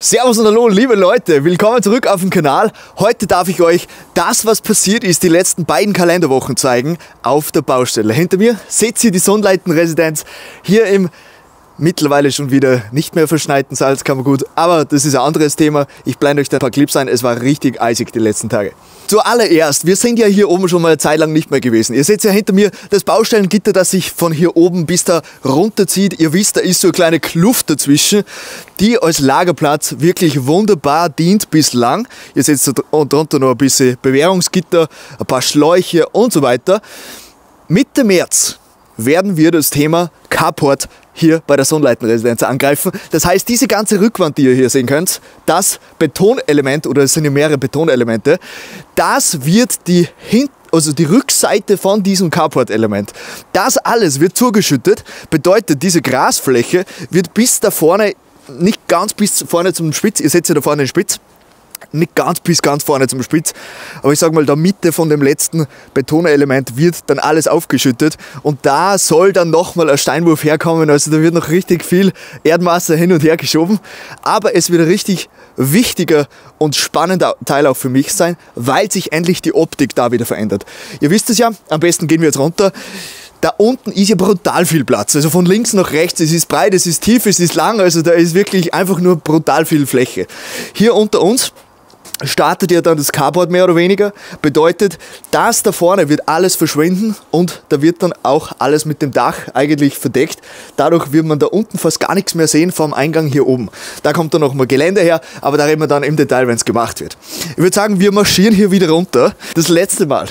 Servus und hallo, liebe Leute, willkommen zurück auf dem Kanal. Heute darf ich euch das, was passiert ist, die letzten beiden Kalenderwochen zeigen, auf der Baustelle. Hinter mir seht ihr die Sonnleiten-Residenz hier im mittlerweile schon wieder nicht mehr verschneiten Salzkammergut, aber das ist ein anderes Thema. Ich blende euch da ein paar Clips ein, es war richtig eisig die letzten Tage. Zuallererst, wir sind ja hier oben schon mal eine Zeit lang nicht mehr gewesen. Ihr seht ja hinter mir das Baustellengitter, das sich von hier oben bis da runterzieht. Ihr wisst, da ist so eine kleine Kluft dazwischen, die als Lagerplatz wirklich wunderbar dient bislang. Ihr seht da drunter noch ein bisschen Bewährungsgitter, ein paar Schläuche und so weiter. Mitte März werden wir das Thema Carport hier bei der Sonnleiten-Residenz angreifen. Das heißt, diese ganze Rückwand, die ihr hier sehen könnt, das Betonelement, oder es sind ja mehrere Betonelemente, das wird die Rückseite von diesem Carport-Element. Das alles wird zugeschüttet, bedeutet, diese Grasfläche wird bis da vorne, nicht ganz bis vorne zum Spitz, ihr seht ja da vorne den Spitz, nicht bis ganz vorne zum Spitz, aber ich sage mal, da Mitte von dem letzten Betonelement wird dann alles aufgeschüttet und da soll dann nochmal ein Steinwurf herkommen, also da wird noch richtig viel Erdmasse hin und her geschoben, aber es wird ein richtig wichtiger und spannender Teil auch für mich sein, weil sich endlich die Optik da wieder verändert. Ihr wisst es ja, am besten gehen wir jetzt runter. Da unten ist ja brutal viel Platz, also von links nach rechts, es ist breit, es ist tief, es ist lang, also da ist wirklich einfach nur brutal viel Fläche. Hier unter uns startet ja dann das Carport mehr oder weniger, bedeutet, das da vorne wird alles verschwinden und da wird dann auch alles mit dem Dach eigentlich verdeckt. Dadurch wird man da unten fast gar nichts mehr sehen vom Eingang hier oben. Da kommt dann noch mal Gelände her, aber da reden wir dann im Detail, wenn es gemacht wird. Ich würde sagen, wir marschieren hier wieder runter. Das letzte Mal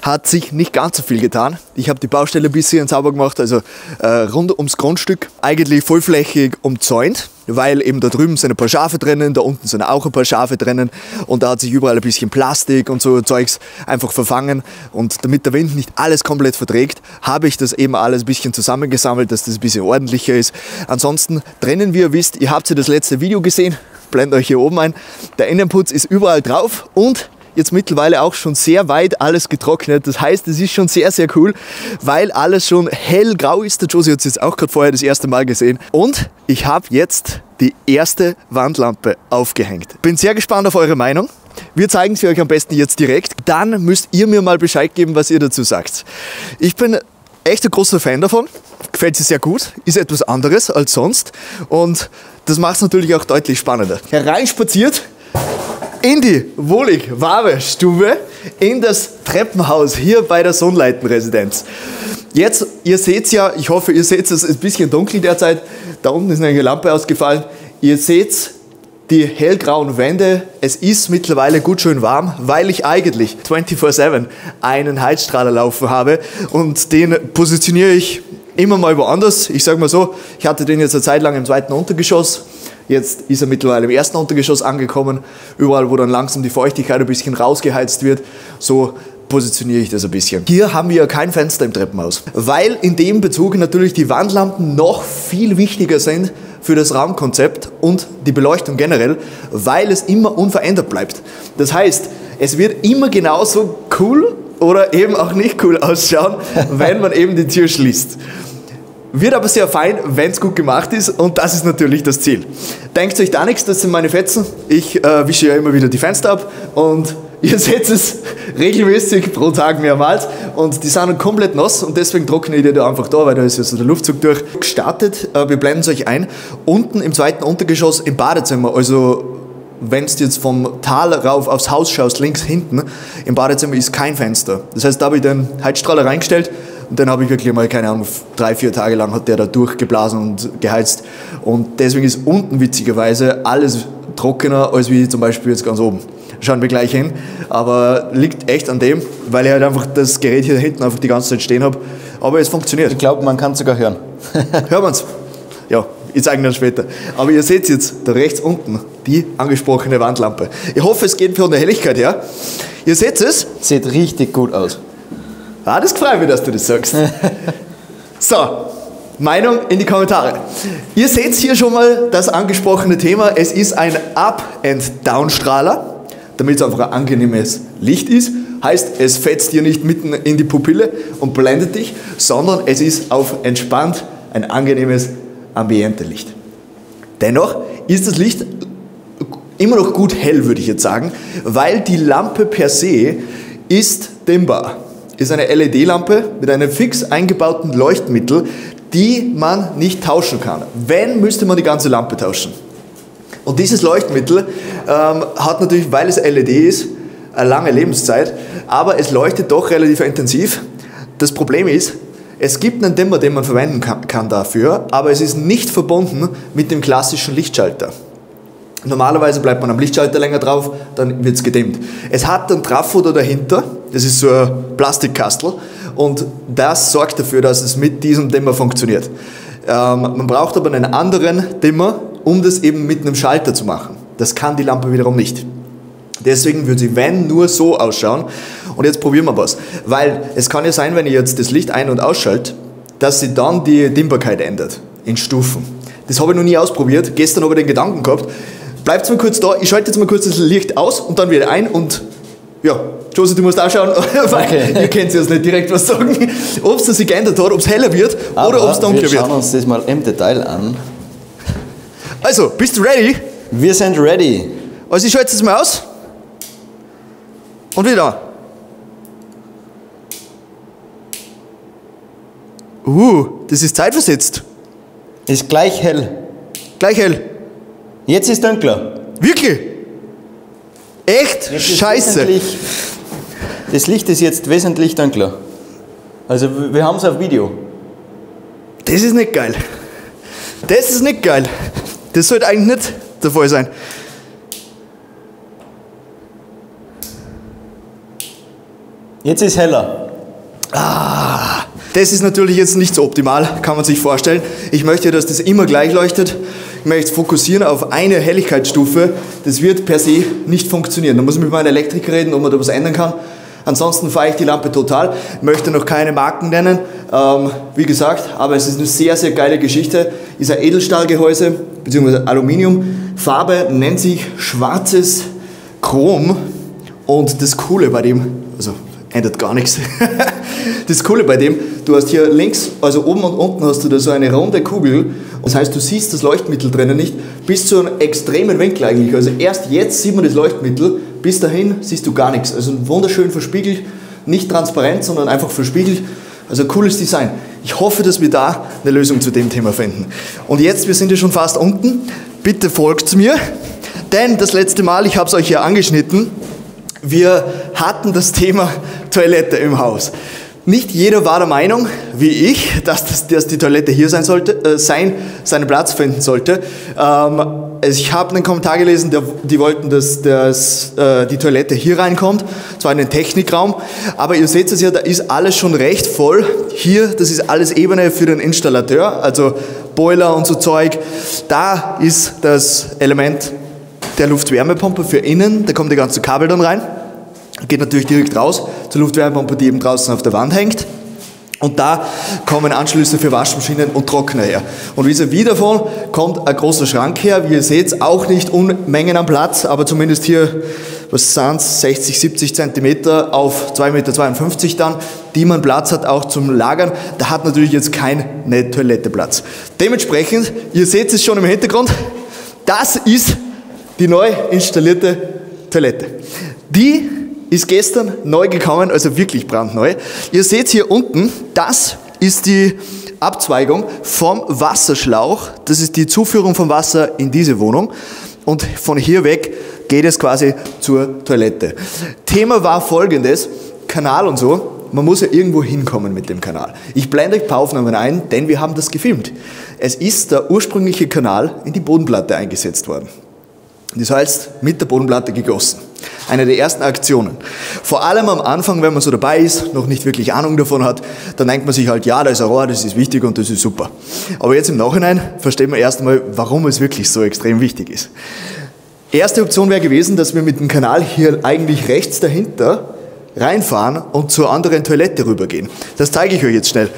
hat sich nicht ganz so viel getan. Ich habe die Baustelle ein bisschen sauber gemacht, also rund ums Grundstück, eigentlich vollflächig umzäunt, weil eben da drüben sind ein paar Schafe drinnen, da unten sind auch ein paar Schafe drinnen und da hat sich überall ein bisschen Plastik und so Zeugs einfach verfangen und damit der Wind nicht alles komplett verträgt, habe ich das eben alles ein bisschen zusammengesammelt, dass das ein bisschen ordentlicher ist. Ansonsten drinnen, wie ihr wisst, ihr habt ja das letzte Video gesehen, blendet euch hier oben ein, der Innenputz ist überall drauf und jetzt mittlerweile auch schon sehr weit alles getrocknet. Das heißt, es ist schon sehr, sehr cool, weil alles schon hellgrau ist. Der Josie hat es jetzt auch gerade vorher das erste Mal gesehen. Und ich habe jetzt die erste Wandlampe aufgehängt. Bin sehr gespannt auf eure Meinung. Wir zeigen sie euch am besten jetzt direkt. Dann müsst ihr mir mal Bescheid geben, was ihr dazu sagt. Ich bin echt ein großer Fan davon. Gefällt sie sehr gut. Ist etwas anderes als sonst. Und das macht es natürlich auch deutlich spannender. Hereinspaziert in die wohlig warme Stube, in das Treppenhaus hier bei der Sonnleiten-Residenz. Jetzt, ihr seht ja, ich hoffe, ihr seht es, ist ein bisschen dunkel derzeit. Da unten ist eine Lampe ausgefallen. Ihr seht die hellgrauen Wände. Es ist mittlerweile gut schön warm, weil ich eigentlich 24/7 einen Heizstrahler laufen habe und den positioniere ich immer mal woanders. Ich sage mal so, ich hatte den jetzt eine Zeit lang im zweiten Untergeschoss. Jetzt ist er mittlerweile im ersten Untergeschoss angekommen, überall wo dann langsam die Feuchtigkeit ein bisschen rausgeheizt wird, so positioniere ich das ein bisschen. Hier haben wir ja kein Fenster im Treppenhaus, weil in dem Bezug natürlich die Wandlampen noch viel wichtiger sind für das Raumkonzept und die Beleuchtung generell, weil es immer unverändert bleibt. Das heißt, es wird immer genauso cool oder eben auch nicht cool ausschauen, wenn man eben die Tür schließt. Wird aber sehr fein, wenn es gut gemacht ist und das ist natürlich das Ziel. Denkt euch da nichts, das sind meine Fetzen. Ich wische ja immer wieder die Fenster ab und ihr seht es regelmäßig pro Tag mehrmals und die sind komplett nass und deswegen trockne ich die da einfach da, weil da ist ja so der Luftzug durch. Gestartet, wir blenden es euch ein, unten im zweiten Untergeschoss im Badezimmer, also wenn du jetzt vom Tal rauf aufs Haus schaust, links hinten, im Badezimmer ist kein Fenster. Das heißt, da habe ich den Heizstrahler reingestellt und dann habe ich wirklich mal, keine Ahnung, 3-4 Tage lang hat der da durchgeblasen und geheizt. Und deswegen ist unten witzigerweise alles trockener als wie zum Beispiel jetzt ganz oben. Schauen wir gleich hin, aber liegt echt an dem, weil ich halt einfach das Gerät hier hinten einfach die ganze Zeit stehen habe. Aber es funktioniert. Ich glaube, man kann es sogar hören. Hört man es? Ja, ich zeige dann später. Aber ihr seht jetzt da rechts unten die angesprochene Wandlampe. Ich hoffe, es geht von der Helligkeit her. Ihr seht es? Sieht richtig gut aus. Ah, das freut mich, dass du das sagst. So, Meinung in die Kommentare. Ihr seht hier schon mal das angesprochene Thema. Es ist ein Up-and-Down-Strahler, damit es einfach ein angenehmes Licht ist. Heißt, es fetzt dir nicht mitten in die Pupille und blendet dich, sondern es ist auf entspannt ein angenehmes Ambiente-Licht. Dennoch ist das Licht immer noch gut hell, würde ich jetzt sagen, weil die Lampe per se ist dimmbar. Ist eine LED-Lampe mit einem fix eingebauten Leuchtmittel, die man nicht tauschen kann. Wenn, müsste man die ganze Lampe tauschen. Und dieses Leuchtmittel hat natürlich, weil es LED ist, eine lange Lebenszeit, aber es leuchtet doch relativ intensiv. Das Problem ist, es gibt einen Dimmer, den man verwenden kann dafür, aber es ist nicht verbunden mit dem klassischen Lichtschalter. Normalerweise bleibt man am Lichtschalter länger drauf, dann wird es gedimmt. Es hat einen Trafo da dahinter, das ist so ein Plastikkastel, und das sorgt dafür, dass es mit diesem Dimmer funktioniert. Man braucht aber einen anderen Dimmer, um das eben mit einem Schalter zu machen. Das kann die Lampe wiederum nicht. Deswegen würde sie, wenn, nur so ausschauen. Und jetzt probieren wir was. Weil es kann ja sein, wenn ihr jetzt das Licht ein- und ausschalte, dass sie dann die Dimmbarkeit ändert, in Stufen. Das habe ich noch nie ausprobiert, gestern habe ich den Gedanken gehabt. Bleibt mal kurz da, ich schalte jetzt mal kurz das Licht aus und dann wieder ein und ja, Josie, du musst auch schauen, weil okay. Ihr könnt jetzt nicht direkt was sagen, ob es sich geändert hat, ob es heller wird oder ob es dunkler wird. Wir schauen uns das mal im Detail an. Also, bist du ready? Wir sind ready. Also ich schalte es mal aus und wieder. Das ist zeitversetzt. Ist gleich hell. Gleich hell. Jetzt ist dunkler. Wirklich? Echt? Scheiße. Das Licht ist jetzt wesentlich dunkler. Also wir haben es auf Video. Das ist nicht geil. Das ist nicht geil. Das sollte eigentlich nicht der Fall sein. Jetzt ist heller. Das ist natürlich jetzt nicht so optimal, kann man sich vorstellen. Ich möchte, dass das immer gleich leuchtet. Ich möchte fokussieren auf eine Helligkeitsstufe. Das wird per se nicht funktionieren. Da muss ich mit meinem Elektriker reden, ob man da was ändern kann. Ansonsten fahre ich die Lampe total. Ich möchte noch keine Marken nennen, wie gesagt, aber es ist eine sehr, sehr geile Geschichte. Ist ein Edelstahlgehäuse bzw. Aluminium. Farbe nennt sich schwarzes Chrom. Und das Coole bei dem, also ändert gar nichts. Das Coole bei dem, du hast hier links, also oben und unten hast du da so eine runde Kugel. Das heißt, du siehst das Leuchtmittel drinnen nicht, bis zu einem extremen Winkel eigentlich. Also erst jetzt sieht man das Leuchtmittel, bis dahin siehst du gar nichts. Also wunderschön verspiegelt, nicht transparent, sondern einfach verspiegelt. Also cooles Design. Ich hoffe, dass wir da eine Lösung zu dem Thema finden. Und jetzt, wir sind ja schon fast unten. Bitte folgt mir, denn das letzte Mal, ich habe es euch hier angeschnitten, wir hatten das Thema Toilette im Haus. Nicht jeder war der Meinung, wie ich, dass die Toilette hier sein sollte, seinen Platz finden sollte. Ich habe einen Kommentar gelesen, die wollten, dass die Toilette hier reinkommt, zwar in den Technikraum, aber ihr seht es ja, da ist alles schon recht voll. Hier, das ist alles Ebene für den Installateur, also Boiler und so Zeug. Da ist das Element der Luftwärmepumpe für innen, da kommen die ganzen Kabel dann rein. Geht natürlich direkt raus zur Luftwärmepumpe, die eben draußen auf der Wand hängt. Und da kommen Anschlüsse für Waschmaschinen und Trockner her. Und vis-à-vis davon kommt ein großer Schrank her. Wie ihr seht, auch nicht Unmengen am Platz, aber zumindest hier, was sind es, 60, 70 Zentimeter auf 2,52 Meter dann, die man Platz hat auch zum Lagern. Da hat natürlich jetzt keine Toilette Platz. Dementsprechend, ihr seht es schon im Hintergrund, das ist die neu installierte Toilette. Die ist gestern neu gekommen, also wirklich brandneu. Ihr seht hier unten, das ist die Abzweigung vom Wasserschlauch. Das ist die Zuführung von Wasser in diese Wohnung. Und von hier weg geht es quasi zur Toilette. Thema war folgendes, Kanal und so. Man muss ja irgendwo hinkommen mit dem Kanal. Ich blende euch ein paar Aufnahmen ein, denn wir haben das gefilmt. Es ist der ursprüngliche Kanal in die Bodenplatte eingesetzt worden. Das heißt, mit der Bodenplatte gegossen. Eine der ersten Aktionen. Vor allem am Anfang, wenn man so dabei ist, noch nicht wirklich Ahnung davon hat, dann denkt man sich halt, ja, da ist ein Rohr, das ist wichtig und das ist super. Aber jetzt im Nachhinein versteht man erst einmal, warum es wirklich so extrem wichtig ist. Erste Option wäre gewesen, dass wir mit dem Kanal hier eigentlich rechts dahinter reinfahren und zur anderen Toilette rübergehen. Das zeige ich euch jetzt schnell.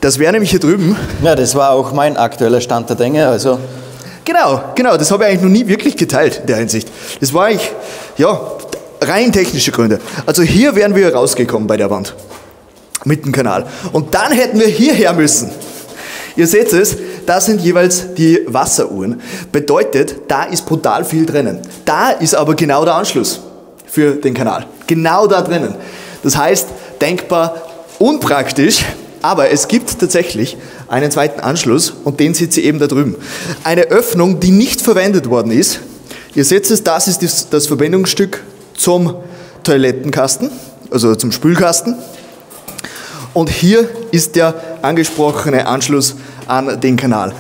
Das wäre nämlich hier drüben. Ja, das war auch mein aktueller Stand der Dinge, also... Genau, das habe ich eigentlich noch nie wirklich geteilt in der Hinsicht. Das war eigentlich, ja, rein technische Gründe. Also hier wären wir rausgekommen bei der Wand, mit dem Kanal. Und dann hätten wir hierher müssen. Ihr seht es, das sind jeweils die Wasseruhren. Bedeutet, da ist brutal viel drinnen. Da ist aber genau der Anschluss für den Kanal. Genau da drinnen. Das heißt, denkbar unpraktisch, aber es gibt tatsächlich einen zweiten Anschluss und den seht ihr eben da drüben. Eine Öffnung, die nicht verwendet worden ist. Ihr seht es, das ist das Verbindungsstück zum Toilettenkasten, also zum Spülkasten. Und hier ist der angesprochene Anschluss an den Kanal,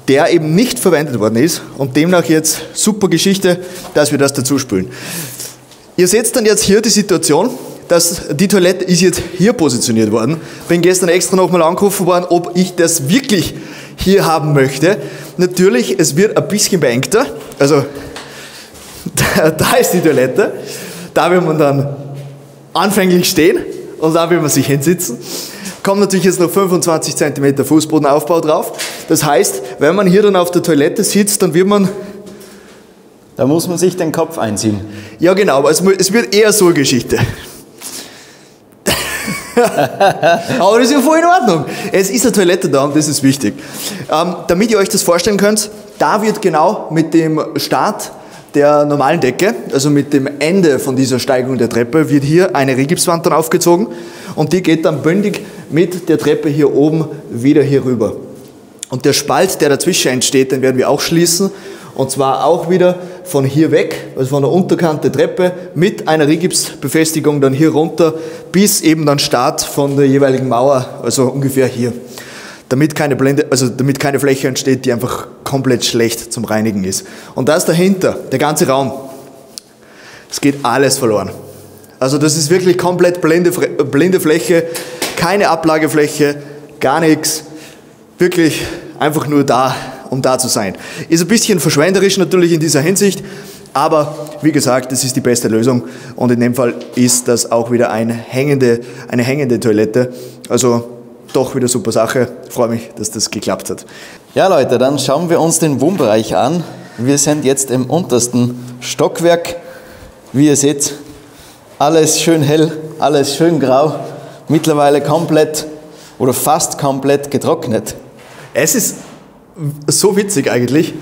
der eben nicht verwendet worden ist und demnach jetzt super Geschichte, dass wir das dazu spülen. Ihr seht dann jetzt hier die Situation, dass die Toilette ist jetzt hier positioniert worden. Bin gestern extra nochmal angerufen worden, ob ich das wirklich hier haben möchte. Natürlich, es wird ein bisschen beengter, also da ist die Toilette, da will man dann anfänglich stehen und da will man sich hinsitzen. Kommt natürlich jetzt noch 25 cm Fußbodenaufbau drauf. Das heißt, wenn man hier dann auf der Toilette sitzt, dann wird man... Da muss man sich den Kopf einziehen. Ja genau, aber es wird eher so eine Geschichte. Aber das ist ja voll in Ordnung. Es ist eine Toilette da und das ist wichtig. Damit ihr euch das vorstellen könnt, da wird genau mit dem Start der normalen Decke, also mit dem Ende von dieser Steigung der Treppe, wird hier eine Rigipswand dann aufgezogen und die geht dann bündig mit der Treppe hier oben wieder hier rüber. Und der Spalt, der dazwischen entsteht, den werden wir auch schließen und zwar auch wieder von hier weg, also von der Unterkante Treppe mit einer Rigipsbefestigung dann hier runter bis eben dann Start von der jeweiligen Mauer, also ungefähr hier. Damit keine Blende, also damit keine Fläche entsteht, die einfach komplett schlecht zum Reinigen ist. Und das dahinter, der ganze Raum, es geht alles verloren. Also das ist wirklich komplett blinde Fläche, keine Ablagefläche, gar nichts, wirklich einfach nur da, um da zu sein. Ist ein bisschen verschwenderisch natürlich in dieser Hinsicht, aber wie gesagt, das ist die beste Lösung und in dem Fall ist das auch wieder eine hängende Toilette. Also doch wieder super Sache. Ich freue mich, dass das geklappt hat. Ja Leute, dann schauen wir uns den Wohnbereich an. Wir sind jetzt im untersten Stockwerk. Wie ihr seht, alles schön hell, alles schön grau. Mittlerweile komplett oder fast komplett getrocknet. Es ist so witzig eigentlich.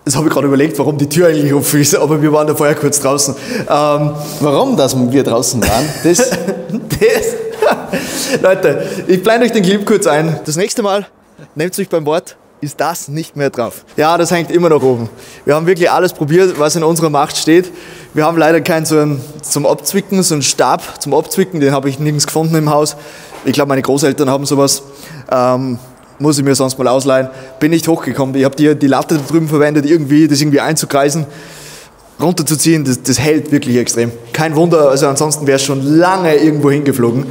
Das habe ich gerade überlegt, warum die Tür eigentlich offen ist, aber wir waren da vorher kurz draußen. Warum, dass wir draußen waren? Leute, ich blende euch den Clip kurz ein. Das nächste Mal, nehmt euch beim Wort, ist das nicht mehr drauf. Ja, das hängt immer noch oben. Wir haben wirklich alles probiert, was in unserer Macht steht. Wir haben leider keinen zum Abzwicken, so einen Stab zum Abzwicken, den habe ich nirgends gefunden im Haus. Ich glaube, meine Großeltern haben sowas. Muss ich mir sonst mal ausleihen. Bin nicht hochgekommen. Ich habe die Latte da drüben verwendet, das irgendwie einzukreisen, runterzuziehen. Das hält wirklich extrem. Kein Wunder, also ansonsten wäre es schon lange irgendwo hingeflogen.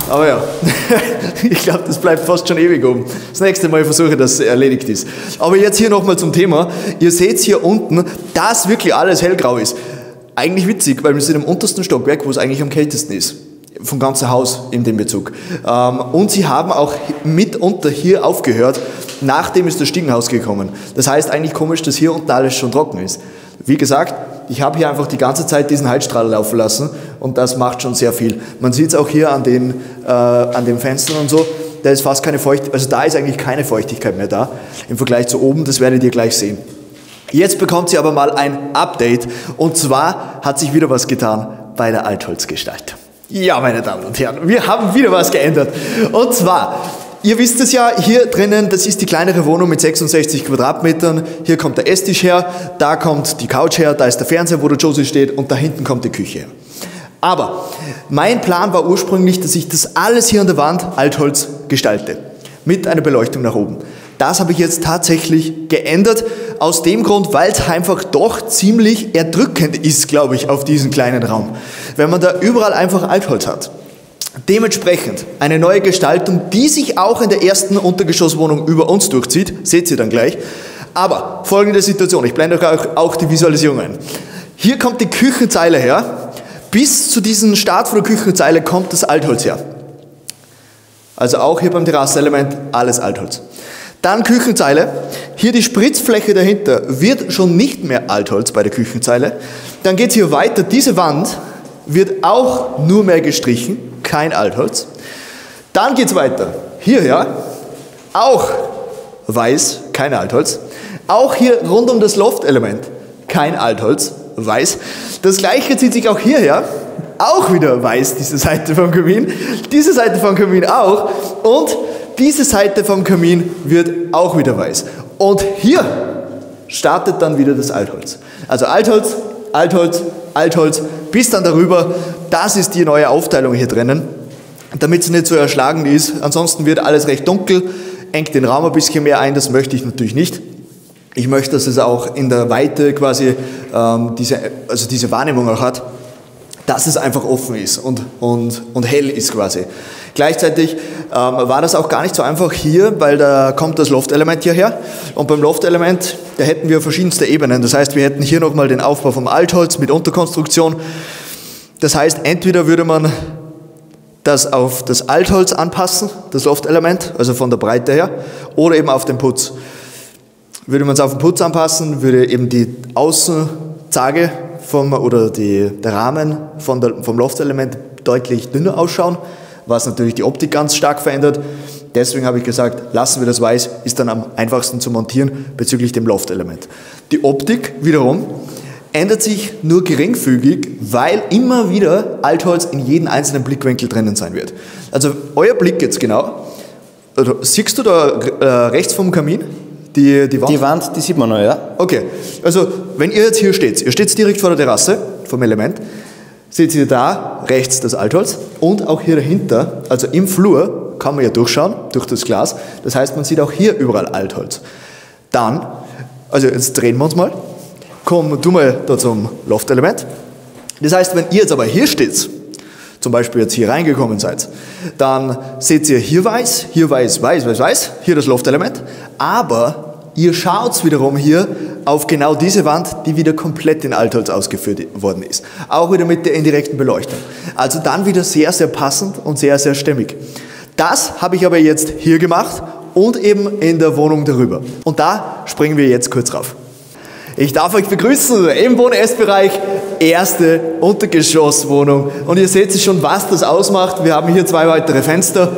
Aber ja, ich glaube, das bleibt fast schon ewig oben. Das nächste Mal versuche ich, dass es erledigt ist. Aber jetzt hier nochmal zum Thema. Ihr seht hier unten, dass wirklich alles hellgrau ist. Eigentlich witzig, weil wir sind im untersten Stockwerk, wo es eigentlich am kältesten ist. Vom ganzen Haus in dem Bezug. Und sie haben auch mitunter hier aufgehört, nachdem ist das Stiegenhaus gekommen. Das heißt eigentlich komisch, dass hier unten alles schon trocken ist. Wie gesagt, ich habe hier einfach die ganze Zeit diesen Heizstrahl laufen lassen und das macht schon sehr viel. Man sieht es auch hier an den Fenstern und so, da ist fast keine Feuchtigkeit, also da ist eigentlich keine Feuchtigkeit mehr da im Vergleich zu oben, das werdet ihr gleich sehen. Jetzt bekommt ihr aber mal ein Update und zwar hat sich wieder was getan bei der Altholzgestaltung. Ja, meine Damen und Herren, wir haben wieder was geändert. Und zwar, ihr wisst es ja, hier drinnen, das ist die kleinere Wohnung mit 66 Quadratmetern. Hier kommt der Esstisch her, da kommt die Couch her, da ist der Fernseher, wo der Josie steht und da hinten kommt die Küche her. Aber mein Plan war ursprünglich, dass ich das alles hier an der Wand Altholz gestalte. Mit einer Beleuchtung nach oben. Das habe ich jetzt tatsächlich geändert, aus dem Grund, weil es einfach doch ziemlich erdrückend ist, glaube ich, auf diesen kleinen Raum. Wenn man da überall einfach Altholz hat. Dementsprechend eine neue Gestaltung, die sich auch in der ersten Untergeschosswohnung über uns durchzieht, seht ihr dann gleich. Aber folgende Situation, ich blende euch auch die Visualisierung ein. Hier kommt die Küchenzeile her, bis zu diesem Start von der Küchenzeile kommt das Altholz her. Also auch hier beim Terrassenelement alles Altholz. Dann Küchenzeile. Hier die Spritzfläche dahinter wird schon nicht mehr Altholz bei der Küchenzeile. Dann geht es hier weiter. Diese Wand wird auch nur mehr gestrichen, kein Altholz. Dann geht es weiter. Hierher auch weiß, kein Altholz. Auch hier rund um das Loftelement kein Altholz, weiß. Das gleiche zieht sich auch hierher, auch wieder weiß, diese Seite vom Kamin, diese Seite vom Kamin auch und diese Seite vom Kamin wird auch wieder weiß. Und hier startet dann wieder das Altholz. Also Altholz, Altholz, Altholz, bis dann darüber, das ist die neue Aufteilung hier drinnen, damit es nicht so erschlagend ist. Ansonsten wird alles recht dunkel, engt den Raum ein bisschen mehr ein, das möchte ich natürlich nicht. Ich möchte, dass es auch in der Weite quasi diese Wahrnehmung auch hat, dass es einfach offen ist und hell ist quasi. Gleichzeitig war das auch gar nicht so einfach hier, weil da kommt das Loftelement hierher und beim Loftelement, da hätten wir verschiedenste Ebenen. Das heißt, wir hätten hier nochmal den Aufbau vom Altholz mit Unterkonstruktion. Das heißt, entweder würde man das auf das Altholz anpassen, das Loftelement, also von der Breite her, oder eben auf den Putz. Würde man es auf den Putz anpassen, würde eben die Außenzage der Rahmen vom Loftelement deutlich dünner ausschauen, was natürlich die Optik ganz stark verändert. Deswegen habe ich gesagt, lassen wir das weiß, ist dann am einfachsten zu montieren bezüglich dem Loftelement. Die Optik wiederum ändert sich nur geringfügig, weil immer wieder Altholz in jedem einzelnen Blickwinkel drinnen sein wird. Also euer Blick jetzt genau, siehst du da rechts vom Kamin? Die Wand? Die Wand, die sieht man noch, ja. Okay, also wenn ihr jetzt hier steht, ihr steht direkt vor der Terrasse vom Element, seht ihr da rechts das Altholz und auch hier dahinter, also im Flur, kann man ja durchschauen, durch das Glas. Das heißt, man sieht auch hier überall Altholz. Dann, also jetzt drehen wir uns mal, komm du mal da zum Loftelement. Das heißt, wenn ihr jetzt aber hier steht, zum Beispiel jetzt hier reingekommen seid, dann seht ihr hier weiß, weiß, hier das Loftelement, aber ihr schaut wiederum hier auf genau diese Wand, die wieder komplett in Altholz ausgeführt worden ist. Auch wieder mit der indirekten Beleuchtung. Also dann wieder sehr, sehr passend und sehr, sehr stimmig. Das habe ich aber jetzt hier gemacht und eben in der Wohnung darüber. Und da springen wir jetzt kurz rauf. Ich darf euch begrüßen im Wohn-Essbereich, erste Untergeschosswohnung. Und ihr seht schon, was das ausmacht. Wir haben hier 2 weitere Fenster.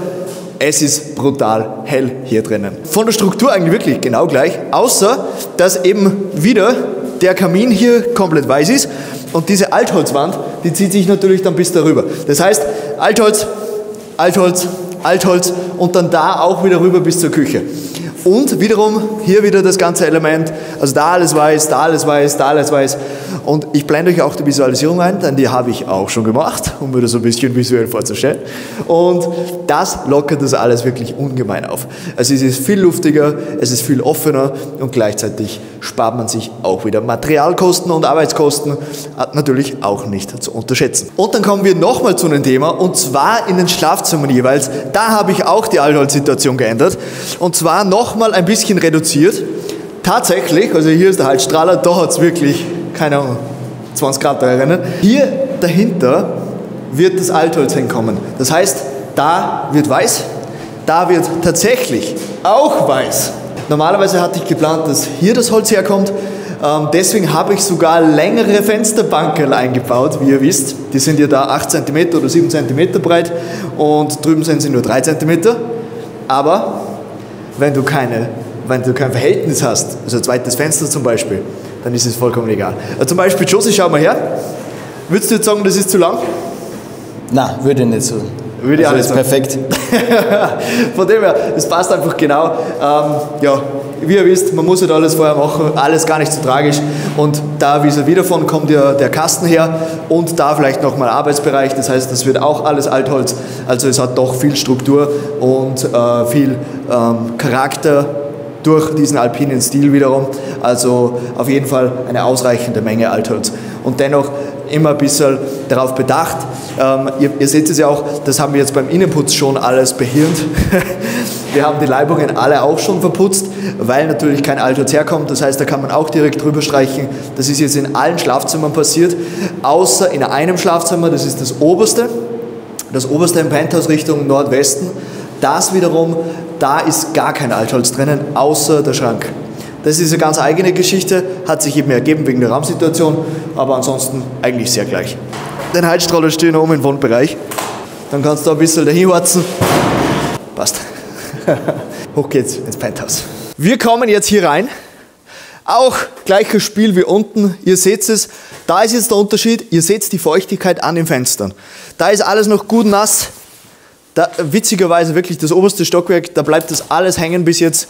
Es ist brutal hell hier drinnen. Von der Struktur eigentlich wirklich genau gleich, außer dass eben wieder der Kamin hier komplett weiß ist und diese Altholzwand, die zieht sich natürlich dann bis darüber. Das heißt, Altholz, Altholz, Altholz und dann da auch wieder rüber bis zur Küche. Und wiederum hier wieder das ganze Element, also da alles weiß, da alles weiß, da alles weiß. Und ich blende euch auch die Visualisierung ein, denn die habe ich auch schon gemacht, um mir das so ein bisschen visuell vorzustellen. Und das lockert das alles wirklich ungemein auf. Also es ist viel luftiger, es ist viel offener und gleichzeitig spart man sich auch wieder Materialkosten und Arbeitskosten, natürlich auch nicht zu unterschätzen. Und dann kommen wir nochmal zu einem Thema, und zwar in den Schlafzimmern jeweils. Da habe ich auch die Altholzsituation geändert, und zwar nochmal ein bisschen reduziert. Tatsächlich, also hier ist der Heizstrahler, da hat es wirklich, keine Ahnung, 20 Grad da erinnern. Hier dahinter wird das Altholz hinkommen. Das heißt, da wird weiß, da wird tatsächlich auch weiß. Normalerweise hatte ich geplant, dass hier das Holz herkommt. Deswegen habe ich sogar längere Fensterbankerl eingebaut, wie ihr wisst. Die sind ja da 8 cm oder 7 cm breit und drüben sind sie nur 3 cm. Aber wenn du kein Verhältnis hast, also ein zweites Fenster zum Beispiel, dann ist es vollkommen egal. Also zum Beispiel, Josie, schau mal her. Würdest du jetzt sagen, das ist zu lang? Nein, würde nicht so. Würde ich also alles perfekt. Von dem her, es passt einfach genau. Ja, wie ihr wisst, man muss nicht alles vorher machen, alles gar nicht so tragisch. Und da vis-à-vis davon kommt ja der Kasten her und da vielleicht nochmal Arbeitsbereich. Das heißt, das wird auch alles Altholz. Also es hat doch viel Struktur und viel Charakter durch diesen alpinen Stil wiederum. Also auf jeden Fall eine ausreichende Menge Altholz. Und dennoch immer ein bisschen darauf bedacht. Ihr seht es ja auch, das haben wir jetzt beim Innenputz schon alles behirnt. Wir haben die Leibungen alle auch schon verputzt, weil natürlich kein Altholz herkommt. Das heißt, da kann man auch direkt drüber streichen. Das ist jetzt in allen Schlafzimmern passiert, außer in einem Schlafzimmer, das ist das oberste im Penthouse Richtung Nordwesten. Das wiederum, da ist gar kein Altholz drinnen, außer der Schrank. Das ist eine ganz eigene Geschichte, hat sich eben ergeben wegen der Raumsituation, aber ansonsten eigentlich sehr gleich. Den Heizstrahler stehen oben im Wohnbereich, dann kannst du ein bisschen dahin warten. Passt. Hoch geht's ins Penthouse. Wir kommen jetzt hier rein. Auch gleiches Spiel wie unten. Ihr seht es. Da ist jetzt der Unterschied. Ihr seht die Feuchtigkeit an den Fenstern. Da ist alles noch gut nass. Da, witzigerweise wirklich das oberste Stockwerk, da bleibt das alles hängen bis jetzt.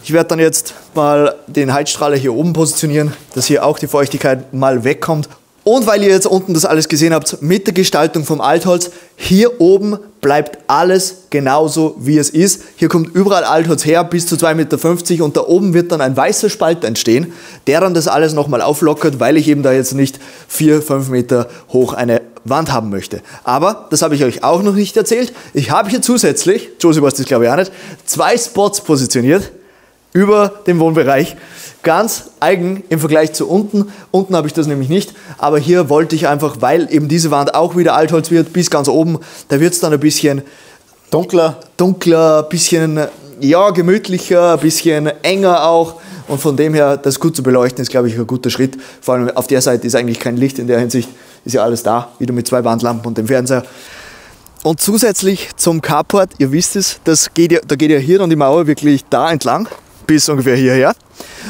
Ich werde dann jetzt mal den Heizstrahler hier oben positionieren, dass hier auch die Feuchtigkeit mal wegkommt. Und weil ihr jetzt unten das alles gesehen habt, mit der Gestaltung vom Altholz, hier oben bleibt alles genauso wie es ist. Hier kommt überall Altholz her, bis zu 2,50 Meter, und da oben wird dann ein weißer Spalt entstehen, der dann das alles nochmal auflockert, weil ich eben da jetzt nicht 4-5 Meter hoch eine Wand haben möchte. Aber, das habe ich euch auch noch nicht erzählt, ich habe hier zusätzlich, Josie weiß das glaube ich auch nicht, 2 Spots positioniert über dem Wohnbereich. Ganz eigen im Vergleich zu unten. Unten habe ich das nämlich nicht, aber hier wollte ich einfach, weil eben diese Wand auch wieder Altholz wird, bis ganz oben, da wird es dann ein bisschen dunkler, ein bisschen ja, gemütlicher, ein bisschen enger auch. Und von dem her, das gut zu beleuchten, ist glaube ich ein guter Schritt. Vor allem auf der Seite ist eigentlich kein Licht in der Hinsicht, ist ja alles da, wieder mit 2 Wandlampen und dem Fernseher. Und zusätzlich zum Carport, ihr wisst es, da geht ja hier dann die Mauer wirklich da entlang, bis ungefähr hierher.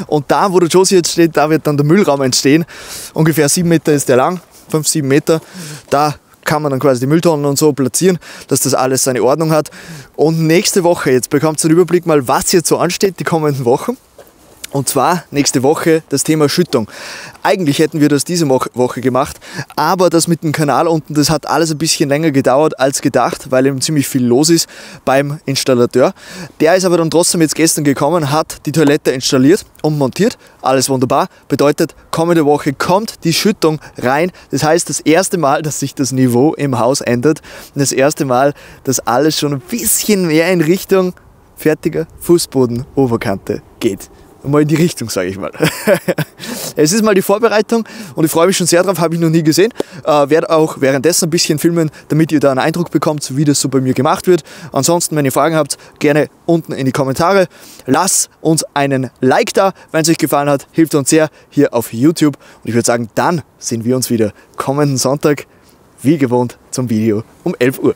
Und da, wo der Josie jetzt steht, da wird dann der Müllraum entstehen. Ungefähr 7 Meter ist der lang, 5-7 Meter. Da kann man dann quasi die Mülltonnen und so platzieren, dass das alles seine Ordnung hat. Und nächste Woche, jetzt bekommt ihr einen Überblick mal, was jetzt so ansteht die kommenden Wochen. Und zwar nächste Woche das Thema Schüttung. Eigentlich hätten wir das diese Woche gemacht, aber das mit dem Kanal unten, das hat alles ein bisschen länger gedauert als gedacht, weil eben ziemlich viel los ist beim Installateur. Der ist aber dann trotzdem jetzt gestern gekommen, hat die Toilette installiert und montiert. Alles wunderbar. Bedeutet, kommende Woche kommt die Schüttung rein. Das heißt, das erste Mal, dass sich das Niveau im Haus ändert. Und das erste Mal, dass alles schon ein bisschen mehr in Richtung fertiger Fußboden, Oberkante geht. Mal in die Richtung, sage ich mal. Es ist mal die Vorbereitung und ich freue mich schon sehr drauf, habe ich noch nie gesehen. Werde auch währenddessen ein bisschen filmen, damit ihr da einen Eindruck bekommt, wie das so bei mir gemacht wird. Ansonsten, wenn ihr Fragen habt, gerne unten in die Kommentare. Lasst uns einen Like da, wenn es euch gefallen hat, hilft uns sehr hier auf YouTube. Und ich würde sagen, dann sehen wir uns wieder kommenden Sonntag, wie gewohnt, zum Video um 11 Uhr.